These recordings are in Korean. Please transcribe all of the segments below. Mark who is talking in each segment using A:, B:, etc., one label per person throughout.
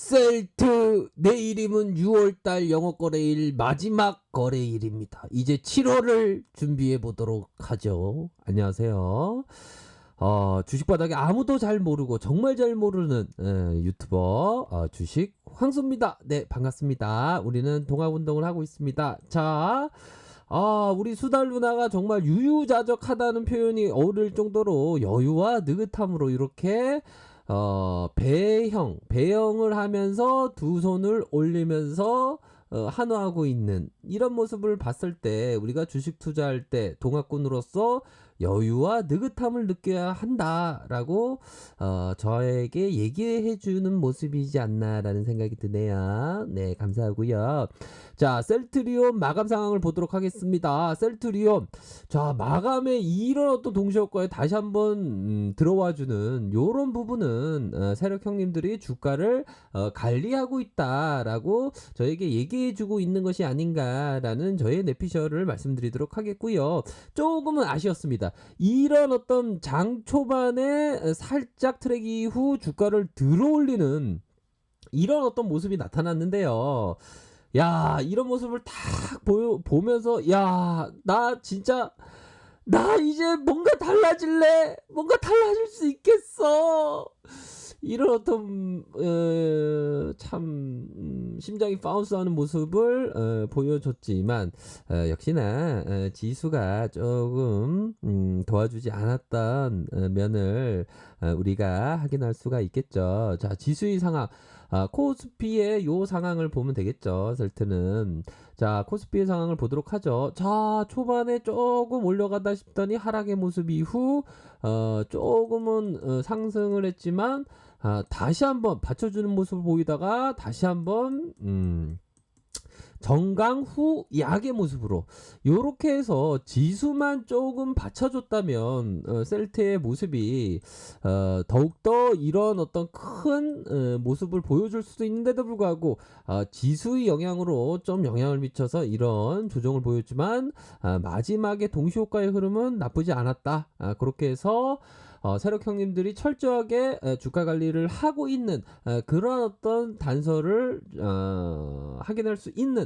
A: 셀트 내일이면 6월달 영업거래일 마지막 거래일입니다. 이제 7월을 준비해 보도록 하죠. 안녕하세요. 주식바닥에 아무도 잘 모르고 정말 잘 모르는 유튜버 주식 황소입니다. 네, 반갑습니다. 우리는 동학운동을 하고 있습니다. 자, 우리 수달 누나가 정말 유유자적하다는 표현이 어울릴 정도로 여유와 느긋함으로 이렇게 배영을 하면서 두 손을 올리면서 한호하고 있는 이런 모습을 봤을 때 우리가 주식 투자할 때 동학꾼으로서 여유와 느긋함을 느껴야 한다라고 저에게 얘기해 주는 모습이지 않나라는 생각이 드네요. 네, 감사하고요. 자, 셀트리온 마감 상황을 보도록 하겠습니다. 셀트리온, 자, 마감에 이런 어떤 동시효과에 다시 한번 들어와주는 요런 부분은 세력 형님들이 주가를 관리하고 있다라고 저에게 얘기해주고 있는 것이 아닌가라는 저의 내피셜을 말씀드리도록 하겠고요. 조금은 아쉬웠습니다. 이런 어떤 장 초반에 살짝 트랙 이후 주가를 들어올리는 이런 어떤 모습이 나타났는데요. 야, 이런 모습을 딱 보면서 야, 나 진짜 나 이제 뭔가 달라질래? 뭔가 달라질 수 있겠어. 이런 어떤 참 심장이 파운스하는 모습을 보여줬지만 역시나 지수가 조금 도와주지 않았던 면을 우리가 확인할 수가 있겠죠. 자, 지수의 상황. 코스피의 요 상황을 보면 되겠죠. 셀트는. 자, 코스피의 상황을 보도록 하죠. 자, 초반에 조금 올려가다 싶더니 하락의 모습 이후 조금은 상승을 했지만 다시 한번 받쳐주는 모습을 보이다가 다시 한번 정강 후 약의 모습으로 요렇게 해서 지수만 조금 받쳐줬다면 셀트의 모습이 더욱더 이런 어떤 큰 모습을 보여줄 수도 있는데도 불구하고 지수의 영향으로 좀 영향을 미쳐서 이런 조정을 보였지만 마지막에 동시효과의 흐름은 나쁘지 않았다. 그렇게 해서 세력 형님들이 철저하게 주가 관리를 하고 있는 그러한 어떤 단서를 확인할 수 있는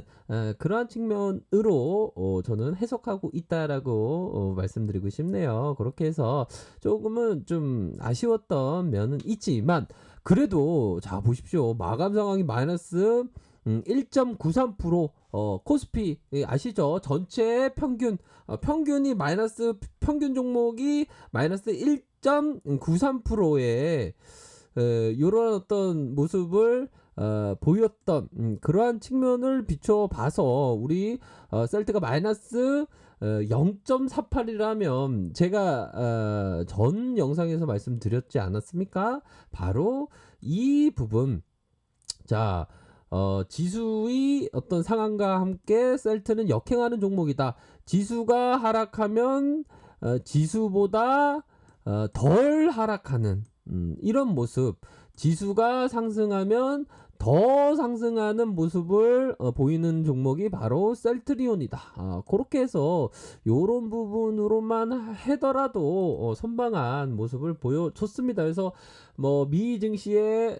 A: 그러한 측면으로 저는 해석하고 있다라고 말씀드리고 싶네요. 그렇게 해서 조금은 좀 아쉬웠던 면은 있지만 그래도 자 보십시오. 마감 상황이 마이너스 1.93% 코스피 아시죠? 전체 평균 평균이 마이너스 평균 종목이 마이너스 1.93%의 이런 어떤 모습을 보였던 그러한 측면을 비춰봐서 우리 셀트가 마이너스 0.48이라면 제가 전 영상에서 말씀드렸지 않았습니까? 바로 이 부분. 자, 지수의 어떤 상황과 함께 셀트는 역행하는 종목이다. 지수가 하락하면 지수보다 덜 하락하는 이런 모습. 지수가 상승하면 더 상승하는 모습을 보이는 종목이 바로 셀트리온이다. 그렇게 해서 요런 부분으로만 하더라도 선방한 모습을 보여줬습니다. 그래서 뭐 미 증시의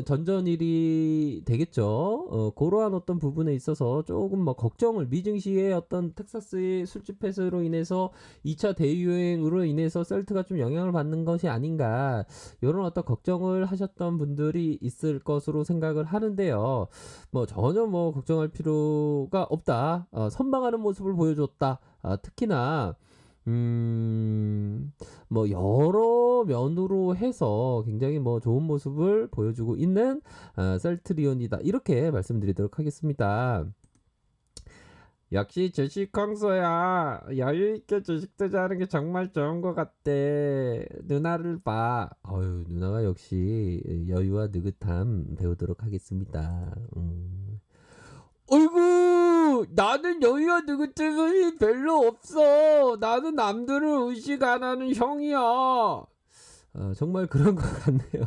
A: 전전일이 되겠죠. 그러한 어떤 부분에 있어서 조금 뭐 걱정을 미 증시의 어떤 텍사스의 술집 폐쇄로 인해서 2차 대유행으로 인해서 셀트가 좀 영향을 받는 것이 아닌가 이런 어떤 걱정을 하셨던 분들이 있을 것으로 생각을 하는데요. 뭐 전혀 뭐 걱정할 필요가 없다. 선방하는 모습을 보여줬다. 특히나 뭐 여러 면으로 해서 굉장히 뭐 좋은 모습을 보여주고 있는 셀트리온이다. 이렇게 말씀드리도록 하겠습니다. 역시 주식 광소야. 여유있게 주식 투자하는 게 정말 좋은 것 같대. 누나를 봐. 누나가 역시 여유와 느긋함 배우도록 하겠습니다. 어이구, 나는 여유와 느긋함이 별로 없어. 나는 남들을 의식 안 하는 형이야. 정말 그런 것 같네요.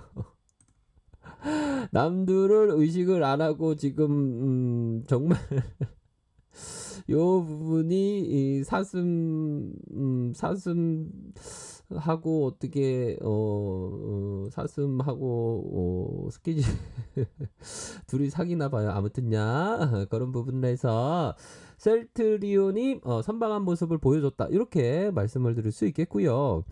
A: 남들을 의식을 안 하고 지금 정말 요 부분이 이 사슴하고 어떻게 사슴하고 스키지 둘이 사귀나 봐요. 아무튼야 그런 부분을 해서 셀트리온이 선방한 모습을 보여줬다. 이렇게 말씀을 드릴 수 있겠고요.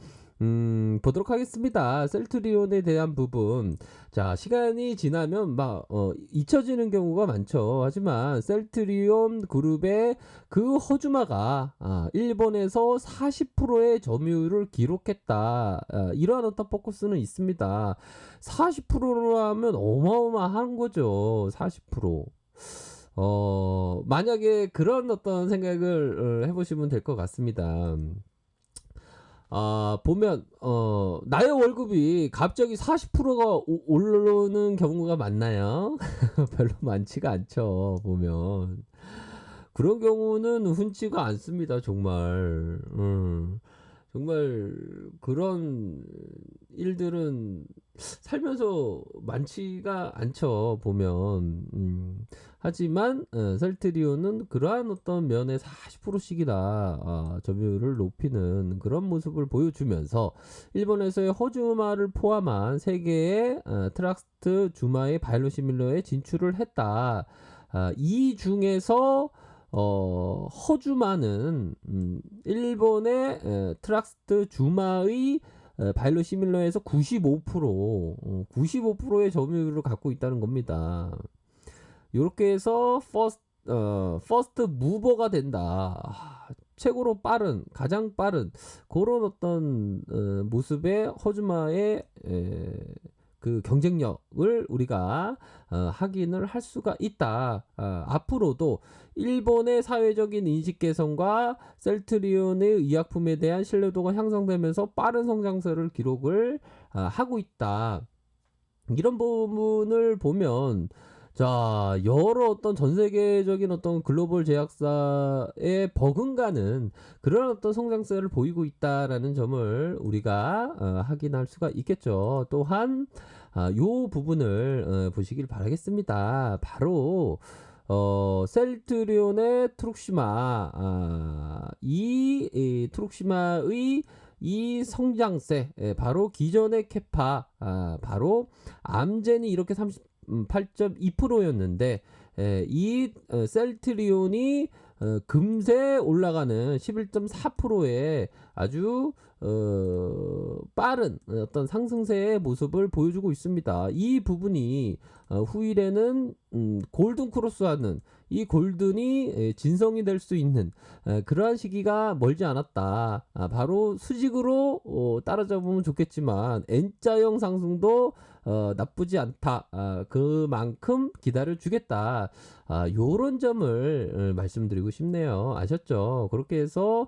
A: 보도록 하겠습니다. 셀트리온에 대한 부분. 자, 시간이 지나면 막 잊혀지는 경우가 많죠. 하지만 셀트리온 그룹의 그 허주마가 일본에서 40%의 점유율을 기록했다. 이러한 어떤 포커스는 있습니다. 40%라면 어마어마한 거죠. 40%. 만약에 그런 어떤 생각을 해보시면 될 것 같습니다. 보면 나의 월급이 갑자기 40%가 오르는 경우가 많나요? 별로 많지가 않죠. 보면 그런 경우는 흔치가 않습니다. 정말. 정말 그런 일들은 살면서 많지가 않죠. 보면. 하지만 셀트리온은 그러한 어떤 면에 40%씩이나 점유율을 높이는 그런 모습을 보여주면서 일본에서의 허주마를 포함한 세계의 트럭스트 주마의 바이오시밀러에 진출을 했다. 이 중에서 허주마는 일본의 트럭스트 주마의 바이오시밀러에서 95%의 점유율을 갖고 있다는 겁니다. 이렇게 해서 퍼스트 무버가 된다. 최고로 빠른, 가장 빠른 그런 어떤 모습의 허즈마의 그 경쟁력을 우리가 확인을 할 수가 있다. 앞으로도 일본의 사회적인 인식 개선과 셀트리온의 의약품에 대한 신뢰도가 향상되면서 빠른 성장세를 기록을 하고 있다. 이런 부분을 보면 자, 여러 어떤 전 세계적인 어떤 글로벌 제약사에 버금가는 그런 어떤 성장세를 보이고 있다라는 점을 우리가 확인할 수가 있겠죠. 또한 요 부분을 보시길 바라겠습니다. 바로 셀트리온의 트룩시마 이 트룩시마의 이 성장세 바로 기존의 캐파 바로 암젠이 이렇게 8.2%였는데 이 셀트리온이 금세 올라가는 11.4%의 아주 빠른 어떤 상승세의 모습을 보여주고 있습니다. 이 부분이 후일에는 골든 크로스하는 이 골든이 진성이 될 수 있는 그러한 시기가 멀지 않았다. 바로 수직으로 따라잡으면 좋겠지만 N자형 상승도 나쁘지 않다. 그만큼 기다려 주겠다. 요런 점을 말씀드리고 싶네요. 아셨죠? 그렇게 해서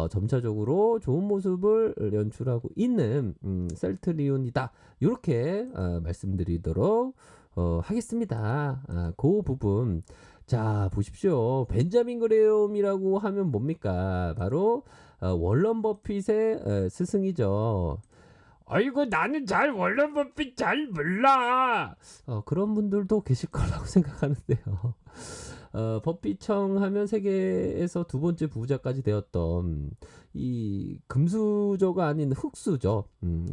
A: 점차적으로 좋은 모습을 연출하고 있는 셀트리온이다. 이렇게 말씀드리도록 하겠습니다. 그 부분. 자, 보십시오. 벤자민 그레엄이라고 하면 뭡니까? 바로 워런 버핏의 스승이죠. 아이고 나는 잘 워런 버핏 잘 몰라. 그런 분들도 계실 거라고 생각하는데요. 버핏청 하면 세계에서 두 번째 부자까지 되었던 이 금수저가 아닌 흑수저.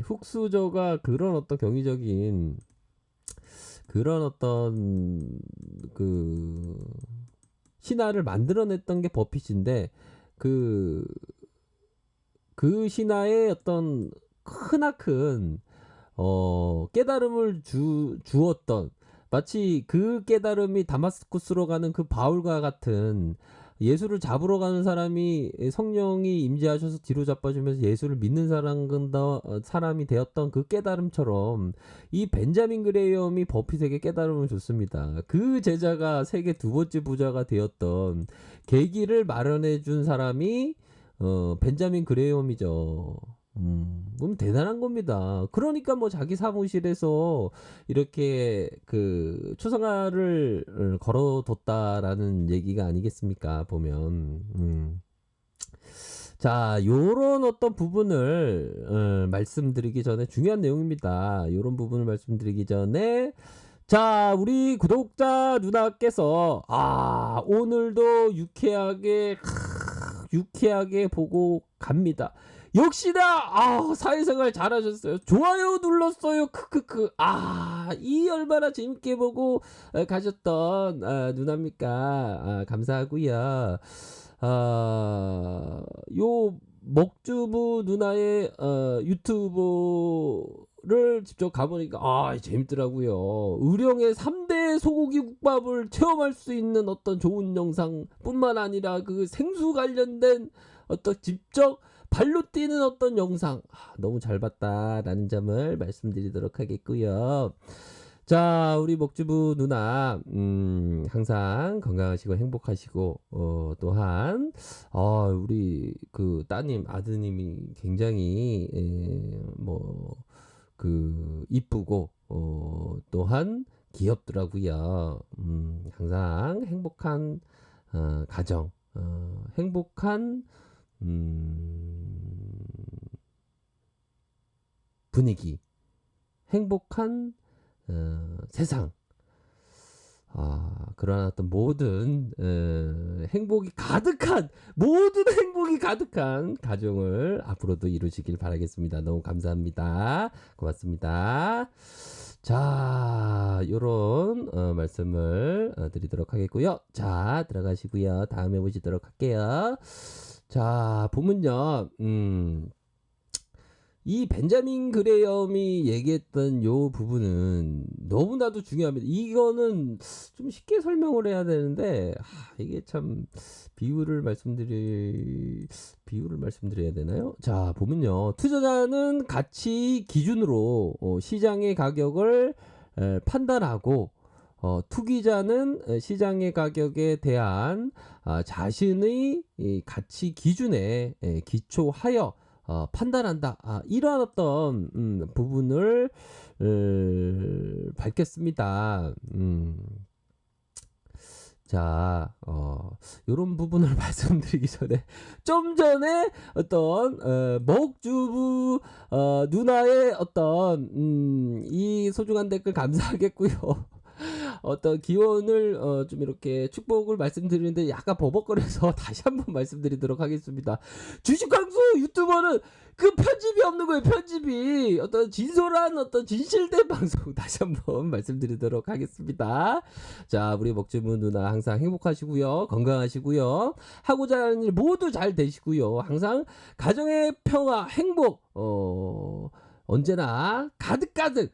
A: 흑수저가 그런 어떤 경이적인 그런 어떤 그 신화를 만들어냈던 게 버핏인데 그 신화의 어떤 크나큰 깨달음을 주었던 마치 그 깨달음이 다마스쿠스로 가는 그 바울과 같은 예수를 잡으러 가는 사람이 성령이 임재하셔서 뒤로 자빠지면서 예수를 믿는 사람이 되었던 그 깨달음처럼 이 벤자민 그레이엄이 버핏에게 깨달음을 줬습니다. 그 제자가 세계 두 번째 부자가 되었던 계기를 마련해 준 사람이 벤자민 그레이엄이죠. 그럼 대단한 겁니다. 그러니까 뭐 자기 사무실에서 이렇게 그 초상화를 걸어뒀다라는 얘기가 아니겠습니까? 보면. 자, 요런 어떤 부분을 말씀드리기 전에 중요한 내용입니다. 요런 부분을 말씀드리기 전에 자, 우리 구독자 누나께서 오늘도 유쾌하게 보고 갑니다. 역시나 사회생활 잘하셨어요. 좋아요 눌렀어요. 크크크. 이 얼마나 재밌게 보고 가셨던 누나입니까? 감사하고요. 요 먹주부 누나의 유튜브를 직접 가보니까 재밌더라고요. 의령의 3대 소고기 국밥을 체험할 수 있는 어떤 좋은 영상뿐만 아니라 그 생수 관련된 어떤 직접 발로 뛰는 어떤 영상 너무 잘 봤다라는 점을 말씀드리도록 하겠고요. 자, 우리 먹주부 누나 항상 건강하시고 행복하시고 또한 우리 그 따님 아드님이 굉장히 이쁘고 또한 귀엽더라고요. 항상 행복한 가정, 행복한 분위기, 행복한 세상, 그런 어떤 모든 행복이 가득한 모든 행복이 가득한 가정을 앞으로도 이루시길 바라겠습니다. 너무 감사합니다. 고맙습니다. 자, 요런 말씀을 드리도록 하겠고요. 자, 들어가시고요. 다음에 보시도록 할게요. 자, 보면요. 이 벤자민 그레엄이 얘기했던 요 부분은 너무나도 중요합니다. 이거는 좀 쉽게 설명을 해야 되는데 이게 참 비유를 말씀드려야 되나요? 자, 보면요. 투자자는 가치 기준으로 시장의 가격을 판단하고 투기자는 시장의 가격에 대한 자신의 이 가치 기준에 기초하여 판단한다. 이러한 어떤 부분을 밝혔습니다. 자, 요런 부분을 말씀드리기 전에 좀 전에 어떤 먹주부 누나의 어떤 이 소중한 댓글 감사하겠고요. 어떤 기원을 좀 이렇게 축복을 말씀드리는데 약간 버벅거려서 다시 한번 말씀드리도록 하겠습니다. 주식광수 유튜버는 그 편집이 없는 거예요. 편집이 어떤 진솔한 어떤 진실된 방송 다시 한번 말씀드리도록 하겠습니다. 자, 우리 먹주부 누나 항상 행복하시고요, 건강하시고요, 하고자 하는 일 모두 잘 되시고요, 항상 가정의 평화, 행복 언제나 가득가득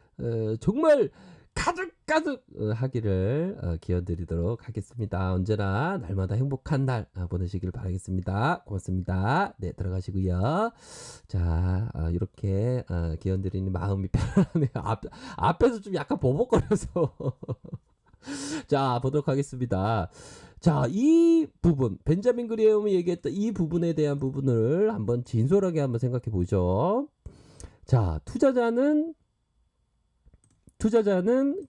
A: 정말 가득가득 하기를 기원드리도록 하겠습니다. 언제나 날마다 행복한 날 보내시길 바라겠습니다. 고맙습니다. 네, 들어가시고요. 자, 이렇게 기원드리는 마음이 편하네요. 앞에서 좀 약간 버벅거려서 자, 보도록 하겠습니다. 자, 이 부분 벤자민 그레엄이 얘기했던 이 부분에 대한 부분을 한번 진솔하게 한번 생각해 보죠. 자, 투자자는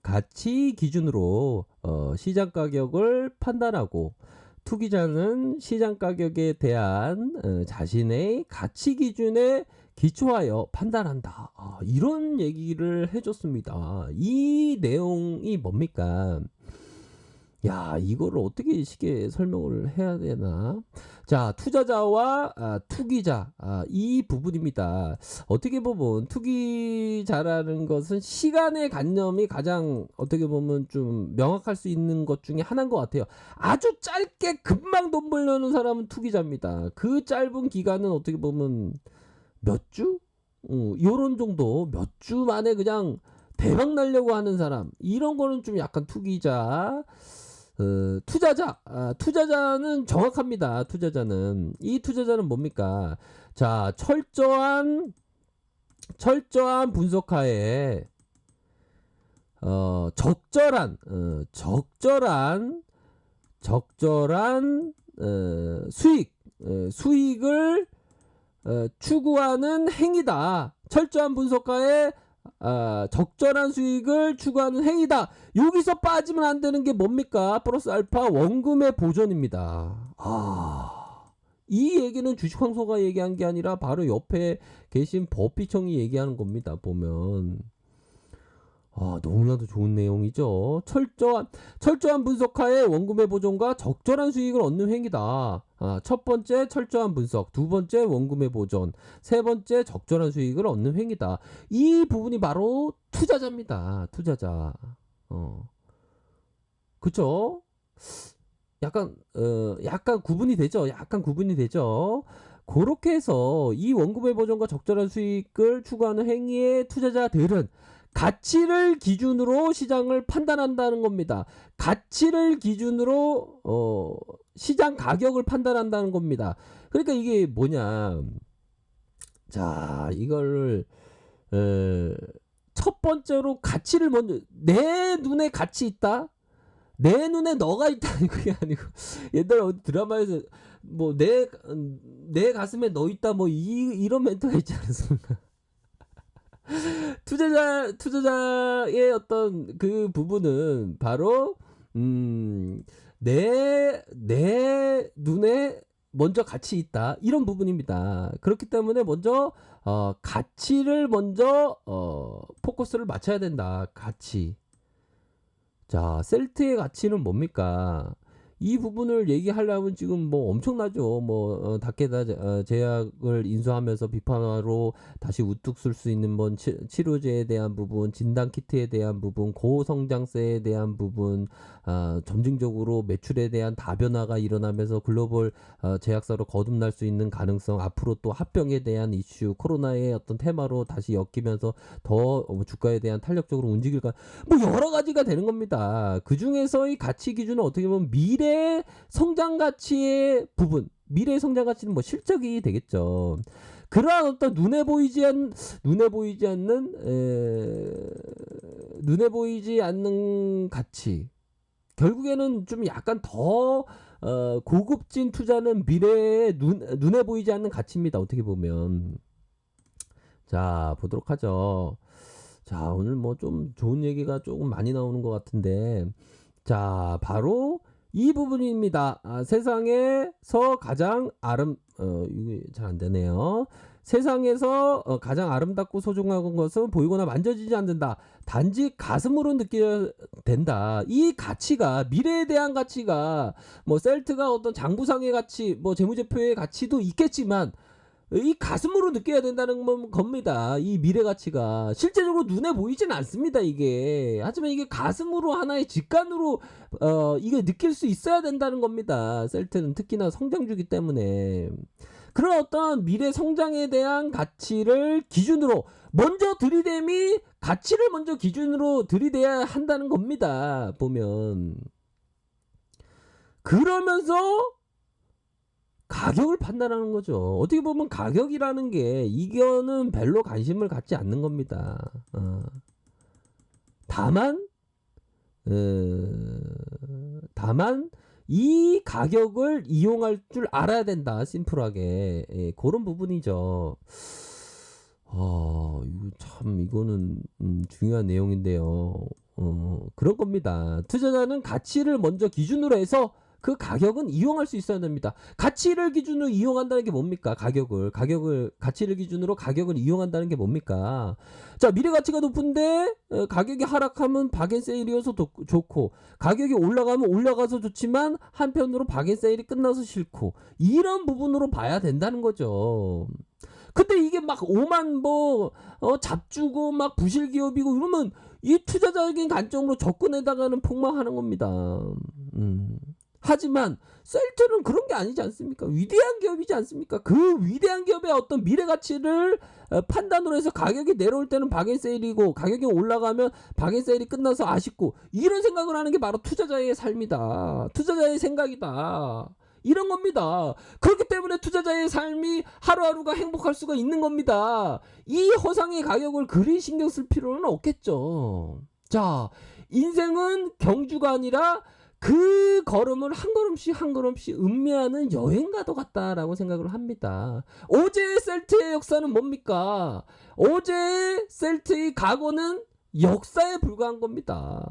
A: 가치 기준으로 시장 가격을 판단하고 투기자는 시장 가격에 대한 자신의 가치 기준에 기초하여 판단한다. 이런 얘기를 해줬습니다. 이 내용이 뭡니까? 야, 이거를 어떻게 쉽게 설명을 해야 되나? 자, 투자자와 투기자, 이 부분입니다. 어떻게 보면 투기자라는 것은 시간의 관념이 가장 어떻게 보면 좀 명확할 수 있는 것 중에 하나인 것 같아요. 아주 짧게 금방 돈 벌려는 사람은 투기자입니다. 그 짧은 기간은 어떻게 보면 몇 주? 요런 정도 몇 주 만에 그냥 대박 날려고 하는 사람, 이런 거는 좀 약간 투기자. 투자자는 정확합니다. 이 투자자는 뭡니까? 자, 철저한 분석하에 적절한 수익을 추구하는 행위다. 철저한 분석하에 적절한 수익을 추구하는 행위다. 여기서 빠지면 안 되는 게 뭡니까? 플러스 알파 원금의 보존입니다. 이 얘기는 주식황소가 얘기한 게 아니라 바로 옆에 계신 버피청이 얘기하는 겁니다. 보면 너무나도 좋은 내용이죠. 철저한 분석하에 원금의 보존과 적절한 수익을 얻는 행위다. 첫 번째 철저한 분석, 두 번째 원금의 보존, 세 번째 적절한 수익을 얻는 행위다. 이 부분이 바로 투자자입니다. 투자자. 그쵸? 약간 구분이 되죠. 약간 구분이 되죠. 그렇게 해서 이 원금의 보존과 적절한 수익을 추구하는 행위의 투자자들은 가치를 기준으로 시장을 판단한다는 겁니다. 가치를 기준으로 시장 가격을 판단한다는 겁니다. 그러니까 이게 뭐냐? 자, 이걸 첫 번째로 가치를 먼저 내 눈에 가치 있다. 내 눈에 너가 있다니 그게 아니고 옛날에 어디 드라마에서 뭐 내 가슴에 너 있다 뭐 이런 멘트가 있지 않습니까? 투자자의 어떤 그 부분은 바로 내 눈에 먼저 가치 있다 이런 부분입니다. 그렇기 때문에 먼저 가치를 먼저 포커스를 맞춰야 된다. 가치. 자, 셀트의 가치는 뭡니까? 이 부분을 얘기하려면 지금 뭐 엄청나죠. 뭐 다케다 제약을 인수하면서 비판화로 다시 우뚝 쓸 수 있는 뭔 치료제에 대한 부분, 진단 키트에 대한 부분, 고성장세에 대한 부분, 점진적으로 매출에 대한 다변화가 일어나면서 글로벌 제약사로 거듭날 수 있는 가능성, 앞으로 또 합병에 대한 이슈, 코로나의 어떤 테마로 다시 엮이면서 더 주가에 대한 탄력적으로 움직일까, 뭐 여러 가지가 되는 겁니다. 그 중에서 이 가치 기준은 어떻게 보면 미래 성장 가치의 부분, 미래 성장 가치는 뭐 실적이 되겠죠. 그러한 어떤 눈에 보이지 않는 가치. 결국에는 좀 약간 더 고급진 투자는 미래에 눈에 보이지 않는 가치입니다. 어떻게 보면. 자, 보도록 하죠. 자, 오늘 뭐 좀 좋은 얘기가 조금 많이 나오는 것 같은데, 자, 바로 이 부분입니다. 세상에서 가장 이게 잘 안 되네요. 세상에서 가장 아름답고 소중한 것은 보이거나 만져지지 않는다. 단지 가슴으로 느껴야 된다. 이 가치가, 미래에 대한 가치가, 뭐 셀트가 어떤 장부상의 가치, 뭐 재무제표의 가치도 있겠지만 이 가슴으로 느껴야 된다는 겁니다. 이 미래 가치가 실제적으로 눈에 보이진 않습니다. 이게 하지만 이게 가슴으로 하나의 직관으로 이게 느낄 수 있어야 된다는 겁니다. 셀트는 특히나 성장주기 때문에 그런 어떤 미래 성장에 대한 가치를 기준으로 먼저 들이댐이 가치를 먼저 기준으로 들이대야 한다는 겁니다. 보면 그러면서 가격을 판단하는 거죠. 어떻게 보면 가격이라는 게 이거는 별로 관심을 갖지 않는 겁니다. 다만 이 가격을 이용할 줄 알아야 된다. 심플하게. 예, 그런 부분이죠. 이거는 중요한 내용인데요. 그런 겁니다. 투자자는 가치를 먼저 기준으로 해서 그 가격은 이용할 수 있어야 됩니다. 가치를 기준으로 이용한다는 게 뭡니까? 가치를 기준으로 가격을 이용한다는 게 뭡니까? 자, 미래 가치가 높은데 가격이 하락하면 박앤세일이어서 좋고, 가격이 올라가면 올라가서 좋지만 한편으로 박앤세일이 끝나서 싫고, 이런 부분으로 봐야 된다는 거죠. 근데 이게 막 오만 잡주고 막 부실 기업이고 이러면 이 투자적인 관점으로 접근해다가는 폭망하는 겁니다. 하지만 셀트는 그런 게 아니지 않습니까? 위대한 기업이지 않습니까? 그 위대한 기업의 어떤 미래 가치를 판단으로 해서 가격이 내려올 때는 박앤세일이고 가격이 올라가면 박앤세일이 끝나서 아쉽고, 이런 생각을 하는 게 바로 투자자의 삶이다. 투자자의 생각이다. 이런 겁니다. 그렇기 때문에 투자자의 삶이 하루하루가 행복할 수가 있는 겁니다. 이 허상의 가격을 그리 신경 쓸 필요는 없겠죠. 자, 인생은 경주가 아니라 그 걸음을 한 걸음씩 음미하는 여행가도 같다라고 생각을 합니다. 어제의 셀트의 역사는 뭡니까? 어제의 셀트의 과거는 역사에 불과한 겁니다.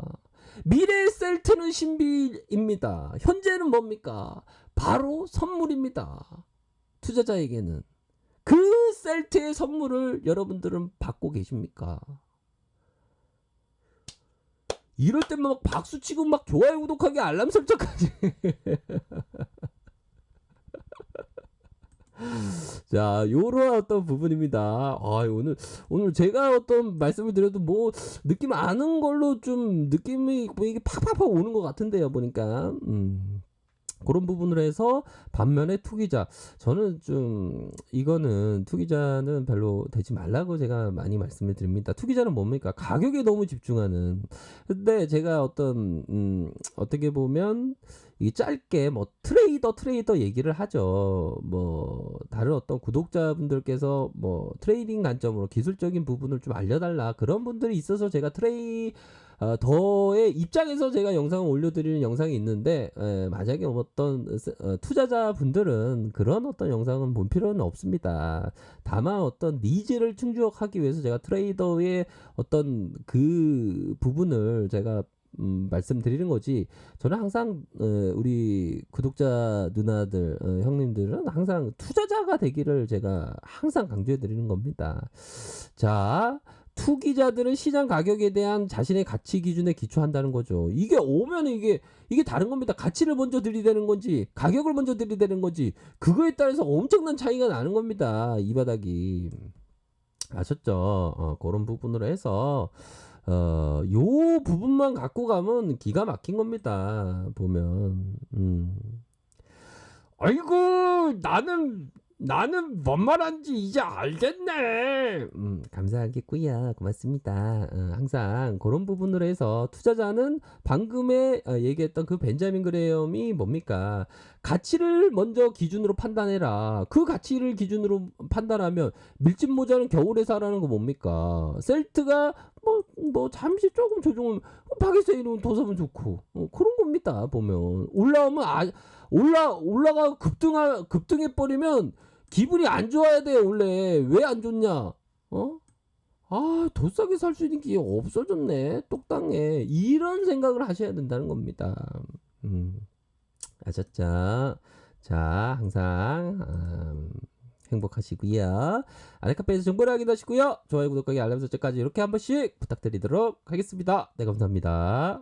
A: 미래의 셀트는 신비입니다. 현재는 뭡니까? 바로 선물입니다. 투자자에게는. 그 셀트의 선물을 여러분들은 받고 계십니까? 이럴 때만 막 박수치고 막 좋아요 구독하기 알람 설정까지 자, 요런 어떤 부분입니다. 아, 오늘 제가 어떤 말씀을 드려도 뭐 느낌 아는 걸로 좀 느낌이 뭐 이게 팍팍팍 오는 것 같은데요, 보니까. 그런 부분으로 해서 반면에 투기자 저는 좀 이거는 투기자는 별로 되지 말라고 제가 많이 말씀을 드립니다. 투기자는 뭡니까? 가격에 너무 집중하는. 근데 제가 어떻게 보면 이 짧게 뭐 트레이더 얘기를 하죠. 뭐 다른 어떤 구독자분들께서 뭐 트레이딩 관점으로 기술적인 부분을 좀 알려달라 그런 분들이 있어서 제가 더의 입장에서 제가 영상을 올려드리는 영상이 있는데 만약에 어떤 투자자분들은 그런 어떤 영상은 볼 필요는 없습니다. 다만 어떤 니즈를 충족하기 위해서 제가 트레이더의 어떤 그 부분을 제가 말씀드리는 거지. 저는 항상 우리 구독자 누나들 형님들은 항상 투자자가 되기를 제가 항상 강조해 드리는 겁니다. 자, 투기자들은 시장 가격에 대한 자신의 가치 기준에 기초한다는 거죠. 이게 오면 이게 다른 겁니다. 가치를 먼저 들이대는 건지 가격을 먼저 들이대는 건지 그거에 따라서 엄청난 차이가 나는 겁니다. 이 바닥이. 아셨죠? 그런 부분으로 해서 요 부분만 갖고 가면 기가 막힌 겁니다. 보면. 아이고 나는 뭔 말하는지 이제 알겠네. 감사하겠고요. 고맙습니다. 항상 그런 부분으로 해서 투자자는 방금에 얘기했던 그 벤자민 그레엄이 뭡니까? 가치를 먼저 기준으로 판단해라. 그 가치를 기준으로 판단하면 밀집 모자는 겨울에 사라는 거 뭡니까? 셀트가 뭐 잠시 조금 조정을 파괴세이는 더 사면 좋고 그런 겁니다. 보면 올라오면 올라가 급등해 버리면 기분이 안 좋아야 돼. 원래 왜 안 좋냐? 더 싸게 살 수 있는 게 없어졌네. 똑당해. 이런 생각을 하셔야 된다는 겁니다. 아셨죠? 자, 항상 행복하시고요. 아래카페에서 정보를 확인하시고요. 좋아요, 구독하기, 알람 설정까지 이렇게 한 번씩 부탁드리도록 하겠습니다. 네, 감사합니다.